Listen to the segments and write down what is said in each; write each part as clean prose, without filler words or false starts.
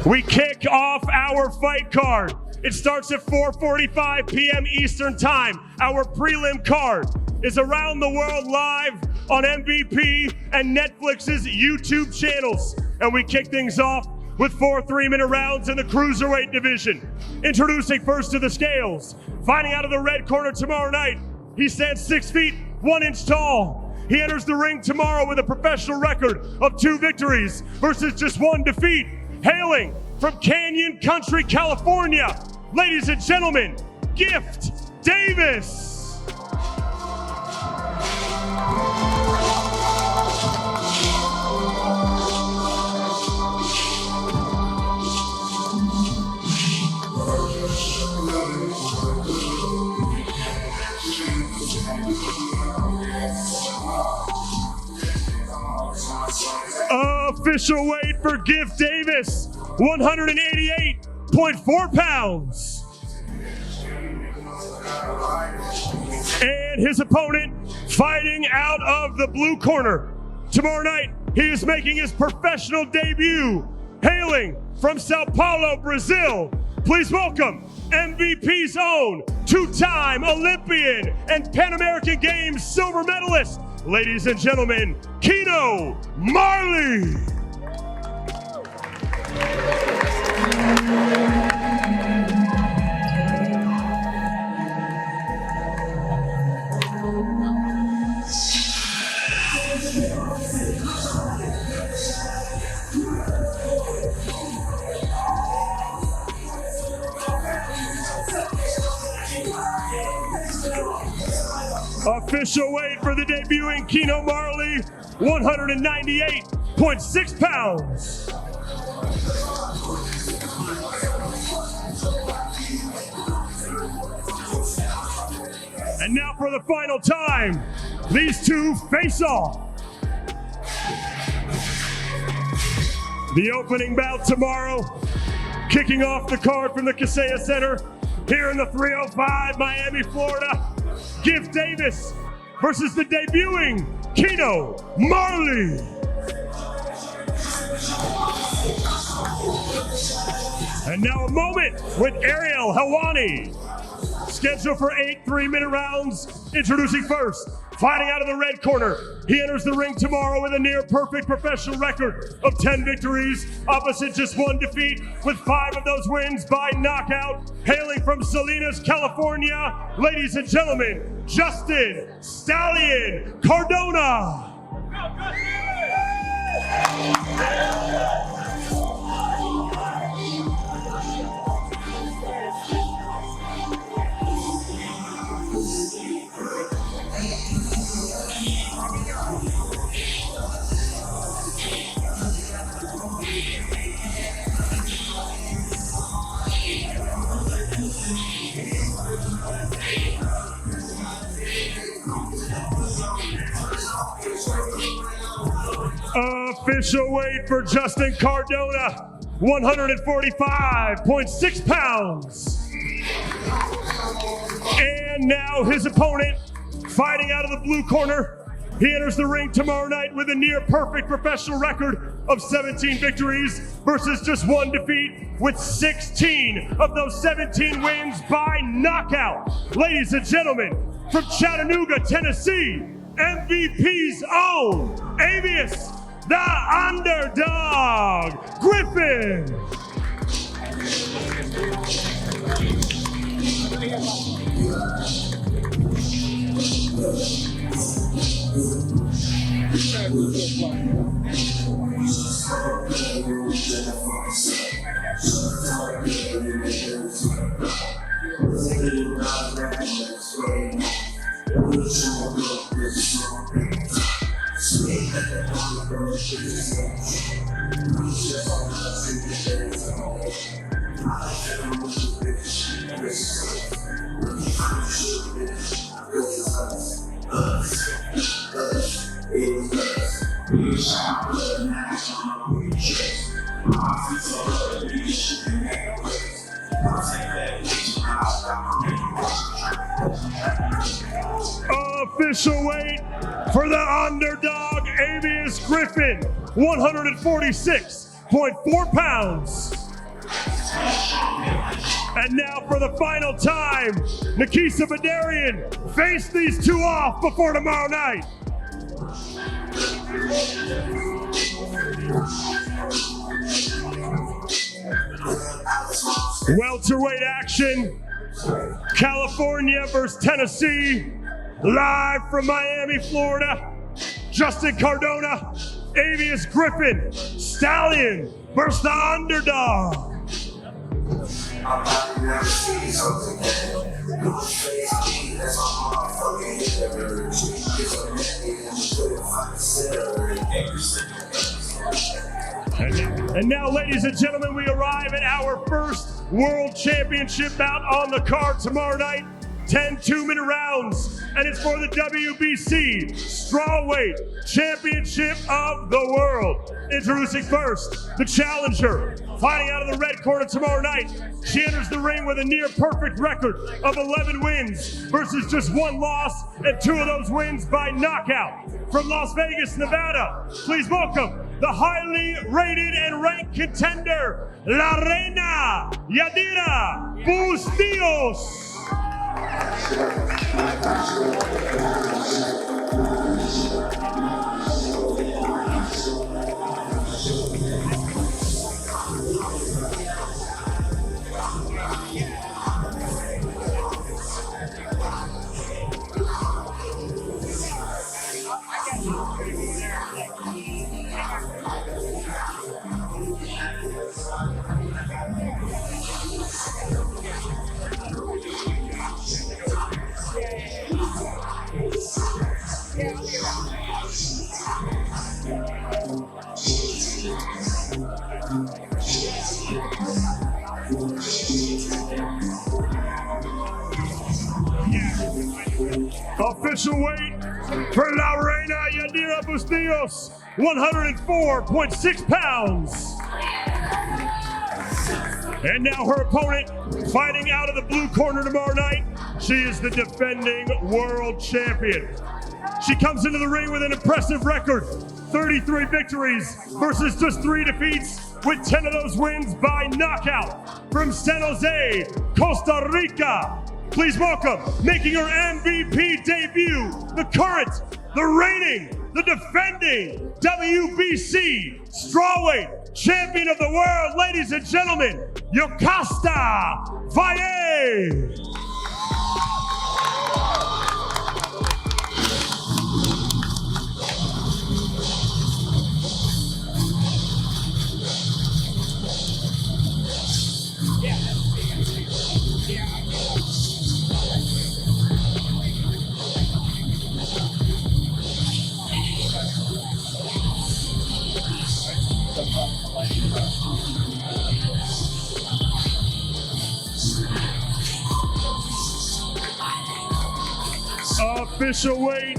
We kick off our fight card. It starts at 4:45 p.m. Eastern Time. Our prelim card is around the world live on MVP and Netflix's YouTube channels. And we kick things off with 4 3-minute rounds in the cruiserweight division. Introducing first to the scales, fighting out of the red corner tomorrow night. He stands 6 feet, 1 inch tall. He enters the ring tomorrow with a professional record of 2 victories versus just 1 defeat. Hailing from Canyon Country, California, ladies and gentlemen, Gift Davis. Official weight for Gift Davis, 188.4 pounds. And his opponent fighting out of the blue corner. Tomorrow night, he is making his professional debut, hailing from Sao Paulo, Brazil. Please welcome MVP's own 2-time Olympian and Pan American Games silver medalist, ladies and gentlemen, Keno Marley. Official weight for the debuting Keno Marley, 198.6 pounds. And now for the final time, these two face off. The opening bout tomorrow, kicking off the card from the Kaseya Center here in the 305, Miami, Florida. Gift Davis versus the debuting Keno Marley. And now a moment with Ariel Helwani. Scheduled for 8 3-minute rounds. Introducing first, fighting out of the red corner. He enters the ring tomorrow with a near-perfect professional record of 10 victories, opposite just 1 defeat, with 5 of those wins by knockout. Hailing from Salinas, California, ladies and gentlemen, Justin Stallion Cardona. Official weight for Justin Cardona, 145.6 pounds. And now his opponent, fighting out of the blue corner. He enters the ring tomorrow night with a near-perfect professional record of 17 victories versus just 1 defeat, with 16 of those 17 wins by knockout. Ladies and gentlemen, from Chattanooga, Tennessee, MVP's own alias, the underdog, Griffin. Official weight for the underdog, alias Griffin, 146.4 pounds. And now for the final time, Nikisa Badarian face these two off before tomorrow night. Welterweight action, California versus Tennessee, live from Miami, Florida. Justin Cardona, alias Griffin, Stallion versus the Underdog. And now, ladies and gentlemen, we arrive at our first World Championship bout on the card tomorrow night. 10 2-minute rounds, and it's for the WBC Strawweight Championship of the World. Introducing first, the challenger, fighting out of the red corner tomorrow night. She enters the ring with a near-perfect record of 11 wins versus just 1 loss, and 2 of those wins by knockout. From Las Vegas, Nevada, please welcome the highly rated and ranked contender, La Reina Yadira Bustillos. Official weight for La Reina Yadira Bustillos, 104.6 pounds. And now her opponent, fighting out of the blue corner tomorrow night, she is the defending world champion. She comes into the ring with an impressive record, 33 victories versus just 3 defeats, with 10 of those wins by knockout. From San Jose, Costa Rica, please welcome, making her MVP debut, the current, the reigning, the defending WBC Strawweight Champion of the World, ladies and gentlemen, Yokasta Valle. Official weight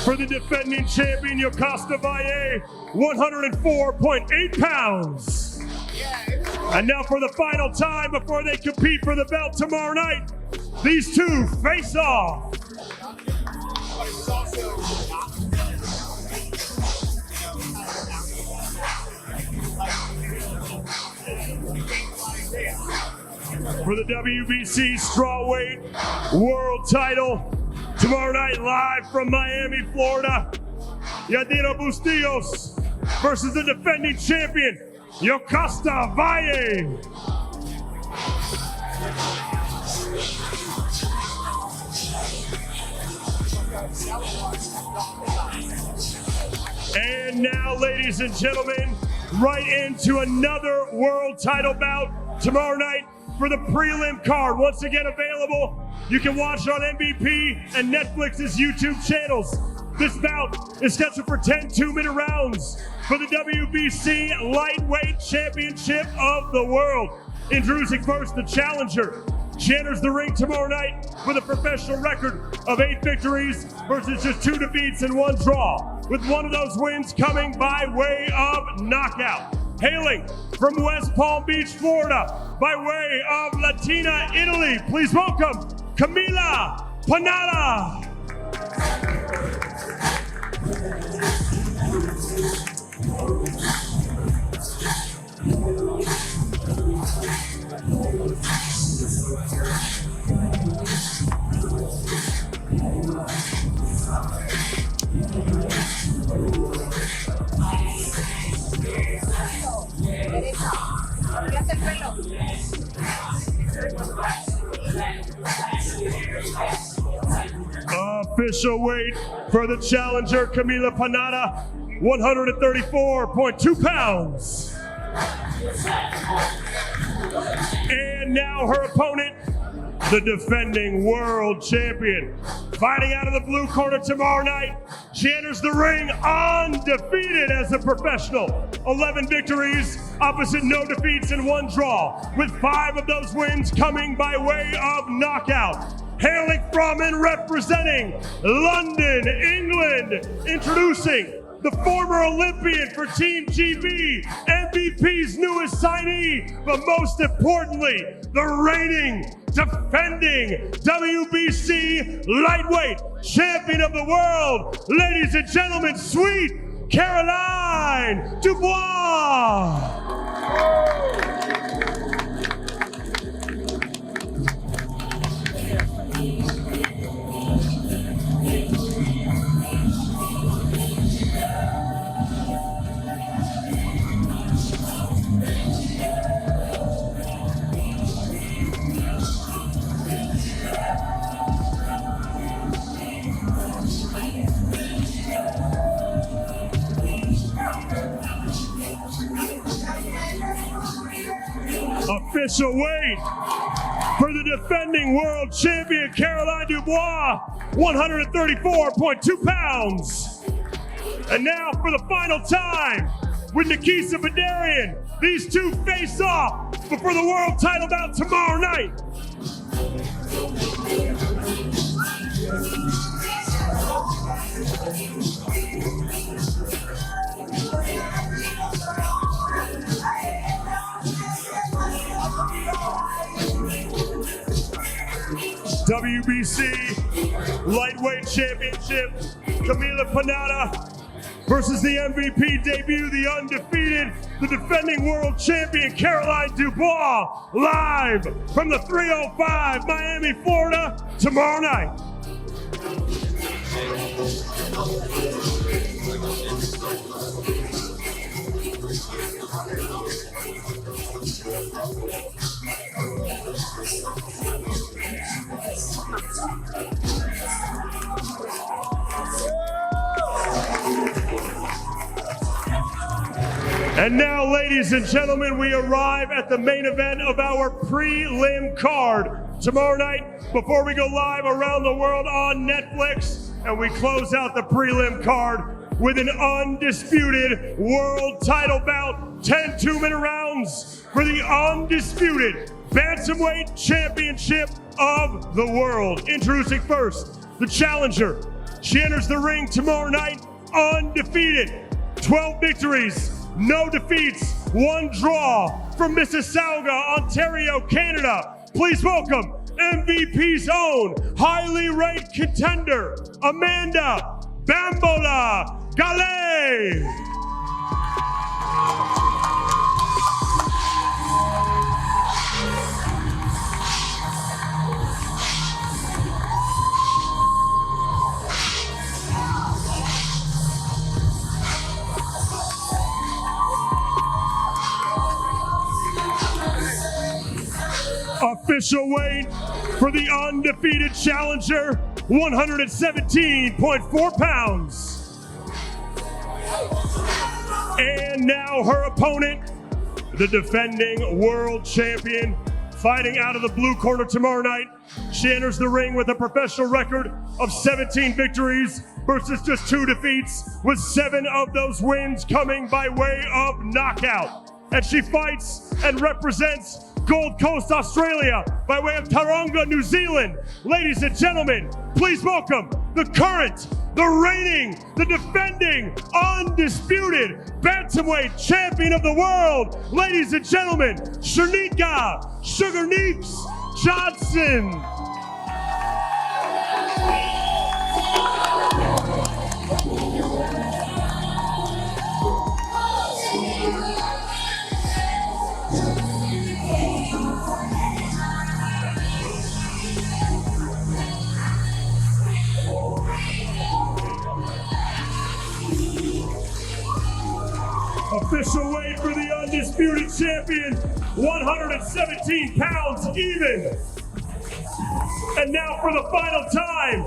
for the defending champion, Yokasta Valle, 104.8 pounds. And now for the final time before they compete for the belt tomorrow night, these two face off. For the WBC Strawweight World Title, tomorrow night, live from Miami, Florida, Yadira Bustillos versus the defending champion, Yokasta Valle. And now, ladies and gentlemen, right into another world title bout tomorrow night for the prelim card. Once again available. You can watch it on MVP and Netflix's YouTube channels. This bout is scheduled for 10 2-minute rounds for the WBC Lightweight Championship of the World. Introducing first, the challenger. She enters the ring tomorrow night with a professional record of 8 victories versus just 2 defeats and 1 draw, with 1 of those wins coming by way of knockout. Hailing from West Palm Beach, Florida, by way of Latina, Italy, please welcome Camila Panala. Official weight for the challenger, Panala, 134.2 pounds. And now her opponent, the defending world champion, fighting out of the blue corner tomorrow night. She enters the ring undefeated as a professional. 11 victories, opposite no defeats and 1 draw, with 5 of those wins coming by way of knockout. Hailing from and representing London, England, introducing the former Olympian for Team GB, MVP's newest signee, but most importantly, the reigning, defending WBC lightweight champion of the world, ladies and gentlemen, sweet Caroline Dubois. Official weight for the defending world champion, Caroline Dubois, 134.2 pounds. And now for the final time with Nikisa Badarian, these two face off before the world title bout tomorrow night. WBC Lightweight Championship, Panala versus the MVP debut, the undefeated, the defending world champion, Caroline Dubois, live from the 305 Miami, Florida, tomorrow night. And now, ladies and gentlemen, we arrive at the main event of our prelim card tomorrow night before we go live around the world on Netflix, and we close out the prelim card with an undisputed world title bout, 10 two-minute rounds for the undisputed Bantamweight Championship of the world. Introducing first, the challenger. She enters the ring tomorrow night undefeated, 12 victories, no defeats, 1 draw, from Mississauga, Ontario, Canada. Please welcome MVP's own highly rated contender, Amanda Bambola Galet. Official weight for the undefeated challenger, 117.4 pounds. And now her opponent, the defending world champion, fighting out of the blue corner tomorrow night. She enters the ring with a professional record of 17 victories versus just 2 defeats, with 7 of those wins coming by way of knockout. And she fights and represents Gold Coast, Australia, by way of Taronga, New Zealand. Ladies and gentlemen, please welcome the current, the reigning, the defending, undisputed Bantamweight champion of the world. Ladies and gentlemen, Shanika Sugar Neeps Johnson. Official weight for the undisputed champion, 117 pounds even. And now for the final time,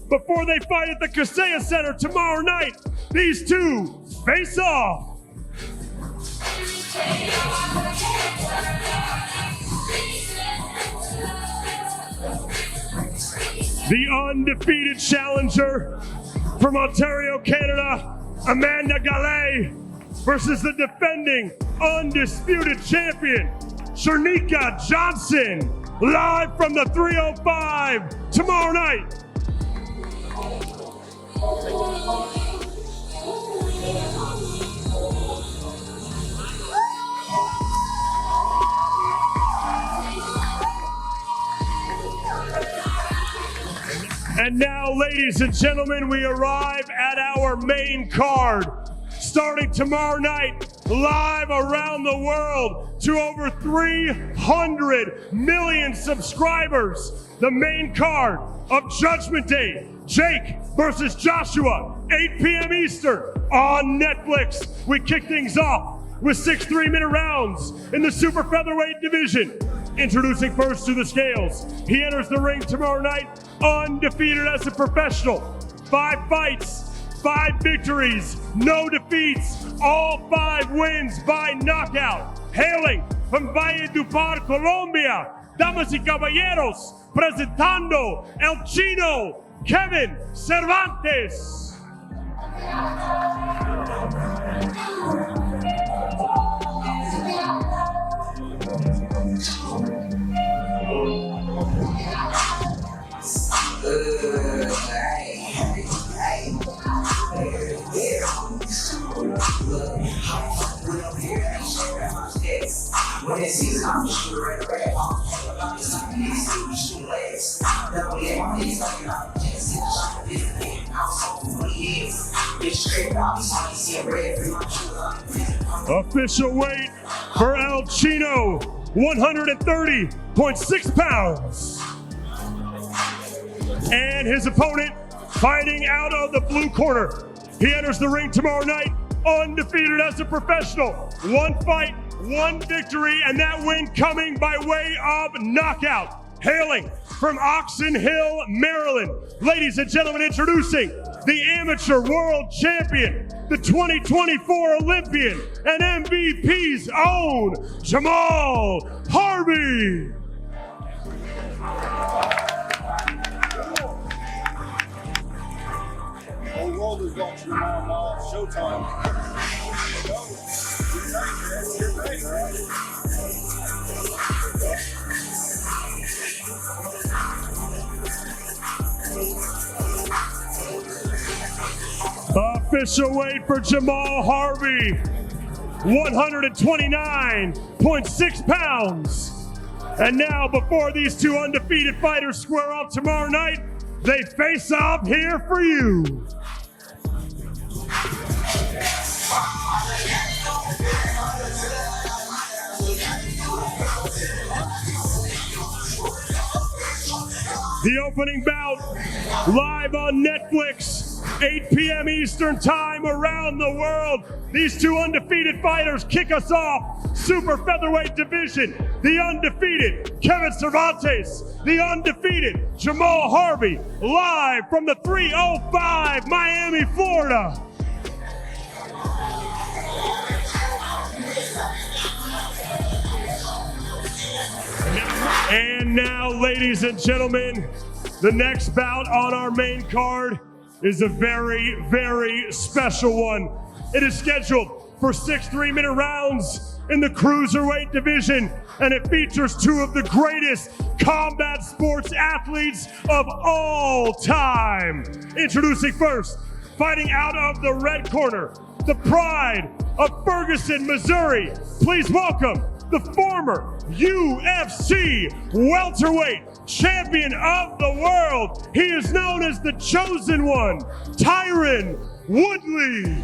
before they fight at the Casella Center tomorrow night, these two face off. The undefeated challenger from Ontario, Canada, Amanda Galet, versus the defending undisputed champion, Shernika Johnson, live from the 305 tomorrow night. And now, ladies and gentlemen, we arrive at our main card. Starting tomorrow night, live around the world to over 300 million subscribers. The main card of Judgment Day, Jake versus Joshua, 8 p.m. Eastern on Netflix. We kick things off with 6 3-minute rounds in the super featherweight division. Introducing first to the scales, he enters the ring tomorrow night undefeated as a professional. 5 fights, 5 victories, no defeats, all 5 wins by knockout. Hailing from Valledupar, Colombia, damas y caballeros, presentando El Chino, Kevin Cervantes. Official weight for El Chino, 130.6 pounds. And his opponent, fighting out of the blue corner. He enters the ring tomorrow night undefeated as a professional. 1 fight, 1 victory, and that win coming by way of knockout. Hailing from Oxon Hill, Maryland. Ladies and gentlemen, introducing the amateur world champion, the 2024 Olympian, and MVP's own Jamal Harvey. Whole world is watching now. Showtime. Official weight for Jamal Harvey, 129.6 pounds. And now, before these 2 undefeated fighters square off tomorrow night, they face off here for you. The opening bout, live on Netflix, 8 p.m. Eastern time around the world. These 2 undefeated fighters kick us off. Super featherweight division, the undefeated Kevin Cervantes, the undefeated Jamal Harvey, live from the 305 Miami, Florida. And now, ladies and gentlemen, the next bout on our main card is a very, very special one. It is scheduled for 6 3-minute rounds in the cruiserweight division, and it features 2 of the greatest combat sports athletes of all time. Introducing first, fighting out of the red corner, the pride of Ferguson, Missouri. Please welcome the former UFC welterweight champion of the world. He is known as the Chosen One, Tyron Woodley.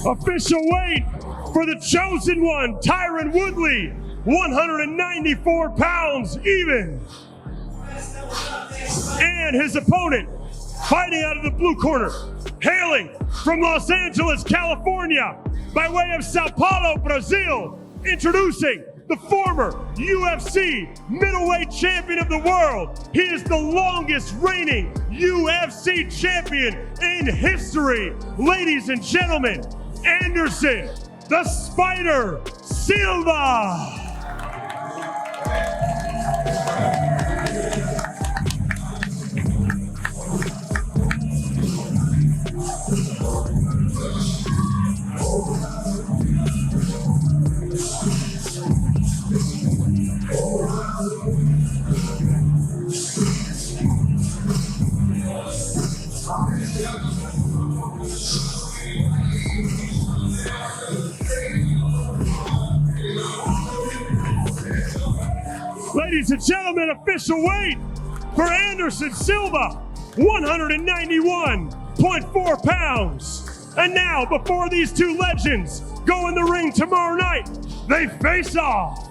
Official weight for the chosen one, Tyron Woodley, 194 pounds even. And his opponent, fighting out of the blue corner, hailing from Los Angeles, California, by way of Sao Paulo, Brazil, introducing the former UFC middleweight champion of the world. He is the longest reigning UFC champion in history. Ladies and gentlemen, Anderson, the Spider, Silva. Ladies and gentlemen, official weight for Anderson Silva, 191.4 pounds. And now, before these two legends go in the ring tomorrow night, they face off.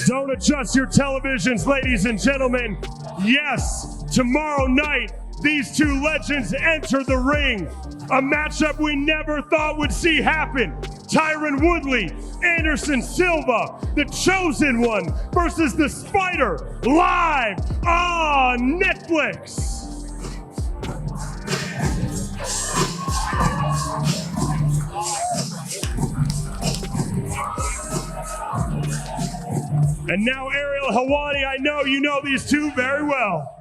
Don't adjust your televisions, ladies and gentlemen. Yes, tomorrow night, these two legends enter the ring. A matchup we never thought would see happen. Tyron Woodley, Anderson Silva, the chosen one, versus the Spider, live on Netflix. And now, Ariel Hawani, I know you know these two very well.